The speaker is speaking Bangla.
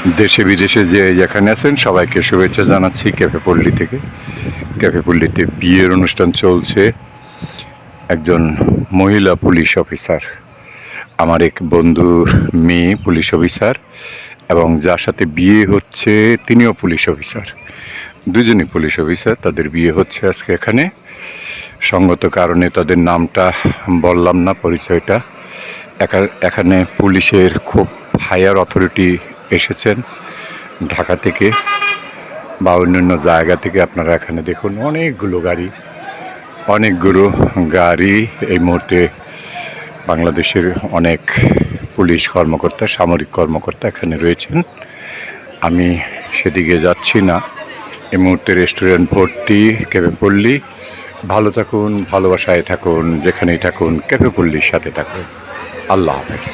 দেশে বিদেশে যে যেখানে আছেন সবাইকে শুভেচ্ছা জানাচ্ছি ক্যাফে পল্লী থেকে। ক্যাফে পল্লীতে বিয়ের অনুষ্ঠান চলছে। একজন মহিলা পুলিশ অফিসার, আমার এক বন্ধুর মেয়ে পুলিশ অফিসার, এবং যার সাথে বিয়ে হচ্ছে তিনিও পুলিশ অফিসার। দুজনই পুলিশ অফিসার, তাদের বিয়ে হচ্ছে আজকে এখানে। সঙ্গত কারণে তাদের নামটা বললাম না, পরিচয়টা। এখানে পুলিশের খুব হায়ার অথরিটি এসেছেন ঢাকা থেকে বা অন্যান্য জায়গা থেকে। আপনারা এখানে দেখুন অনেকগুলো গাড়ি এই মুহূর্তে বাংলাদেশের অনেক পুলিশ কর্মকর্তা, সামরিক কর্মকর্তা এখানে রয়েছেন। আমি সেদিকে যাচ্ছি না। এই মুহূর্তে রেস্টুরেন্ট ভর্তি ক্যাফে পল্লী। ভালো থাকুন, ভালোবাসায় থাকুন, যেখানেই থাকুন ক্যাফে পল্লীর সাথে থাকুন। আল্লাহ হাফেজ।